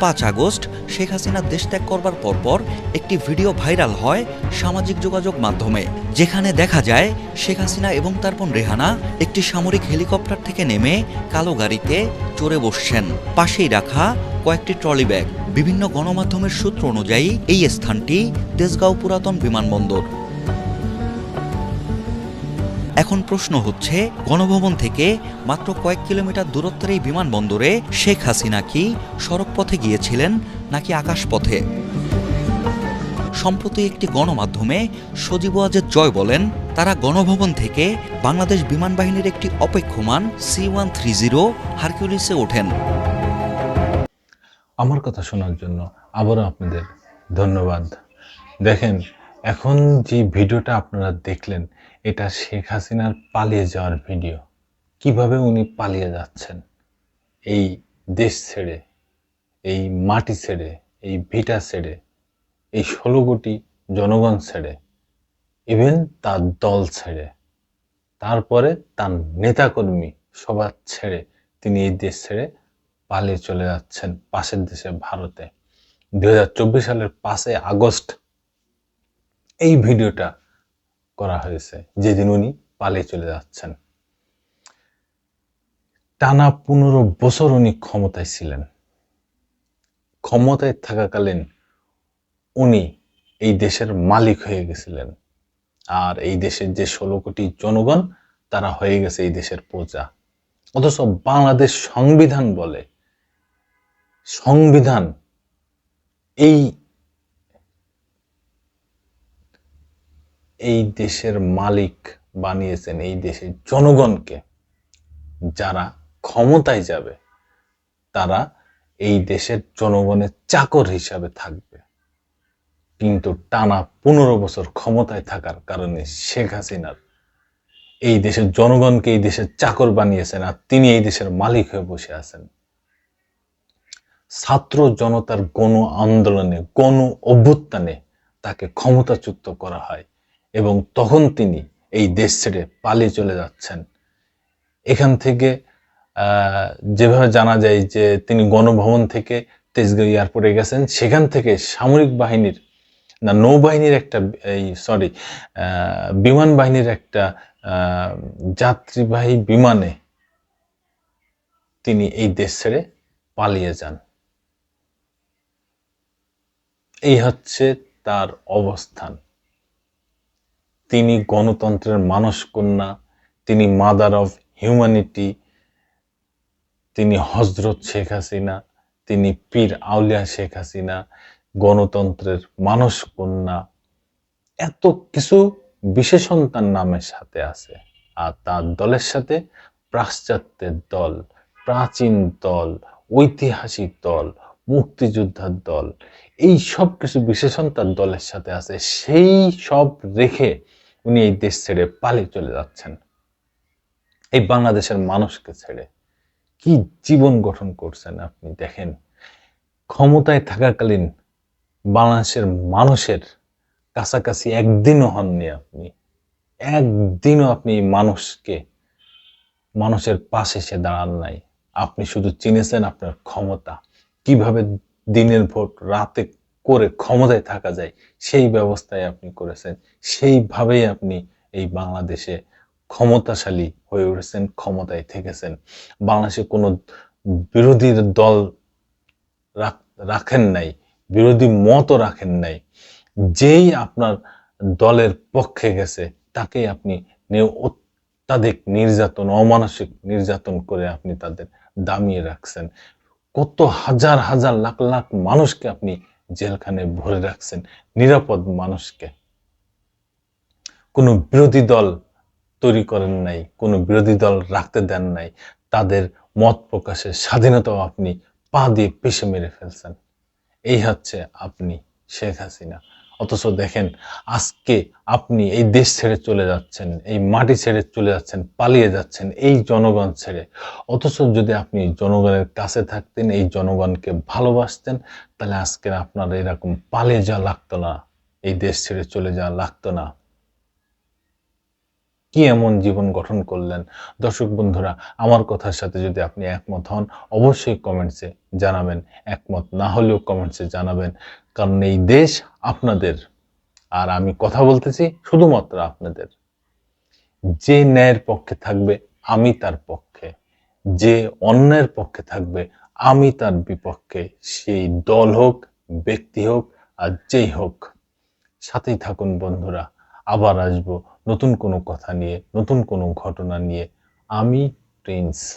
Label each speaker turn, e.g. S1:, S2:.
S1: 5 August Sheikh Hasina দেশ ত্যাগ করবার পরপর একটি ভিডিও ভাইরাল হয় সামাজিক যোগাযোগ মাধ্যমে, যেখানে দেখা যায় শেখ হাসিনা এবং তার বোন রেহানা একটি সামরিক হেলিকপ্টার থেকে নেমে কালো গাড়িতে চড়ে বসছেন। পাশেই রাখা কয়েকটি ট্রলি ব্যাগ। বিভিন্ন গণমাধ্যমের সূত্র অনুযায়ী এই স্থানটি তেজগাঁও পুরাতন বিমানবন্দর। এখন প্রশ্ন হচ্ছে, গণভবন থেকে মাত্র কয়েক কিলোমিটার দূরত্বের এই বিমানবন্দরে শেখ হাসিনা কি সড়ক পথে গিয়েছিলেন নাকি আকাশপথে? সম্প্রতি একটি গণমাধ্যমে সজীব ওয়াজেদ জয় বলেন, তারা গণভবন থেকে বাংলাদেশ বিমান বাহিনীর একটি অপেক্ষমান C-130 হারকিউলিসে ওঠেন।
S2: আমার কথা শোনার জন্য আবারও আপনাদের ধন্যবাদ। দেখেন, এখন যে ভিডিওটা আপনারা দেখলেন, এটা শেখ হাসিনার পালিয়ে যাওয়ার ভিডিও। কিভাবে উনি পালিয়ে যাচ্ছেন এই দেশ ছেড়ে, এই মাটি ছেড়ে, এই ভিটা ছেড়ে, এই 16 কোটি জনগণ ছেড়ে, ইভেন তার দল ছেড়ে, তারপরে তার নেতাকর্মী সবার ছেড়ে তিনি এই দেশ ছেড়ে পালিয়ে চলে যাচ্ছেন পাশের দেশে ভারতে। 2024 সালের 5 আগস্ট এই ভিডিওটা করা হয়েছে, যেদিন উনি পালিয়ে চলে যাচ্ছেন। টানা 15 বছর উনি ক্ষমতায় ছিলেন। ক্ষমতায় থাকাকালীন উনি এই দেশের মালিক হয়ে গেছিলেন, আর এই দেশের যে 16 কোটি জনগণ, তারা হয়ে গেছে এই দেশের প্রজা। অথচ বাংলাদেশ সংবিধান বলে, সংবিধান এই দেশের মালিক বানিয়েছেন এই দেশের জনগণকে। যারা ক্ষমতায় যাবে তারা এই দেশের জনগণের চাকর হিসাবে থাকবে। কিন্তু টানা 15 বছর ক্ষমতায় থাকার কারণে শেখ হাসিনার এই দেশের জনগণকে এই দেশের চাকর বানিয়েছেন, আর তিনি এই দেশের মালিক হয়ে বসে আছেন। ছাত্র জনতার গণ আন্দোলনে, গণ অভ্যুত্থানে তাকে ক্ষমতাচ্যুত করা হয় এবং তখন তিনি এই দেশ ছেড়ে পালিয়ে চলে যাচ্ছেন। এখান থেকে যেভাবে জানা যায় যে তিনি গণভবন থেকে তেজগাঁও এয়ারপোর্টে গেছেন, সেখান থেকে সামরিক বাহিনীর না নৌবাহিনীর একটা বিমান বাহিনীর একটা যাত্রীবাহী বিমানে তিনি এই দেশ ছেড়ে পালিয়ে যান। এই হচ্ছে তার অবস্থান। তিনি গণতন্ত্রের মানস কন্যা, তিনি মাদার অফ হিউম্যানিটি, তিনি হযরত শেখ হাসিনা, তিনি পীর আউলিয়া শেখ হাসিনা, গণতন্ত্রের মানস কন্যা, এত কিছু বিশেষণ তার নামের সাথে আছে। আর তার দলের সাথে পাশ্চাত্যের দল, প্রাচীন দল, ঐতিহাসিক দল, মুক্তিযোদ্ধার দল, এই সব কিছু বিশেষণ তার দলের সাথে আছে। সেই সব রেখে উনি এই দেশ ছেড়ে পালিয়ে চলে যাচ্ছেন এই বাংলাদেশের মানুষকে ছেড়ে। কি জীবন গঠন করছেন আপনি দেখেন। ক্ষমতায় থাকাকালীন বাংলাদেশের মানুষের কাছাকাছি একদিনও হননি আপনি। একদিনও আপনি মানুষের পাশে এসে দাঁড়ান নাই। আপনি শুধু চিনেছেন আপনার ক্ষমতা, কিভাবে দিনের ভোট রাতে করে ক্ষমতায় থাকা যায় সেই ব্যবস্থায় আপনি করেছেন। সেইভাবেই আপনি এই বাংলাদেশে ক্ষমতাশালী হয়ে উঠেছেন, ক্ষমতায় থেকেছেন। বাংলাদেশে কোনো বিরোধী দল রাখেন নাই, বিরোধী মতও রাখেন নাই। যেই আপনার দলের পক্ষে গেছে তাকেই আপনি অত্যাধিক নির্যাতন, অমানসিক নির্যাতন করে আপনি তাদের দামিয়ে রাখছেন। কত হাজার হাজার লাখ লাখ মানুষকে আপনি জেলখানে ভরে রাখছেন, নিরাপদ মানুষকে। কোনো বিরোধী দল তৈরি করেন নাই, কোনো বিরোধী দল রাখতে দেন নাই। তাদের মত প্রকাশের স্বাধীনতাও আপনি পা দিয়ে পিষে মেরে ফেলছেন। এই হচ্ছে আপনি শেখ হাসিনা। অথচ দেখেন, আজকে আপনি এই দেশ ছেড়ে চলে যাচ্ছেন, এই মাটি ছেড়ে চলে যাচ্ছেন, পালিয়ে যাচ্ছেন এই জনগণ ছেড়ে। অথচ যদি আপনি জনগণের কাছে থাকতেন, এই জনগণকে ভালোবাসতেন, তাহলে আজকে আপনার এরকম পালিয়ে যাওয়া লাগতো না, এই দেশ ছেড়ে চলে যাওয়া লাগতো না। কি এমন জীবন গঠন করলেন? দর্শক বন্ধুরা, আমার কথার সাথে যদি আপনি একমত হন, অবশ্যই কমেন্টসে জানাবেন। একমত না হলেও কমেন্টসে জানাবেন। কারণ এই দেশ আপনাদের। আর আমি কথা বলতেছি শুধুমাত্র আপনাদের। যে ন্যায়ের পক্ষে থাকবে আমি তার পক্ষে, যে অন্যায়ের পক্ষে থাকবে আমি তার বিপক্ষে, সেই দল হোক, ব্যক্তি হোক, আর যেই হোক। সাথেই থাকুন বন্ধুরা, আবার আসবো নতুন কোনো কথা নিয়ে, নতুন কোনো ঘটনা নিয়ে। আমি প্রিন্স।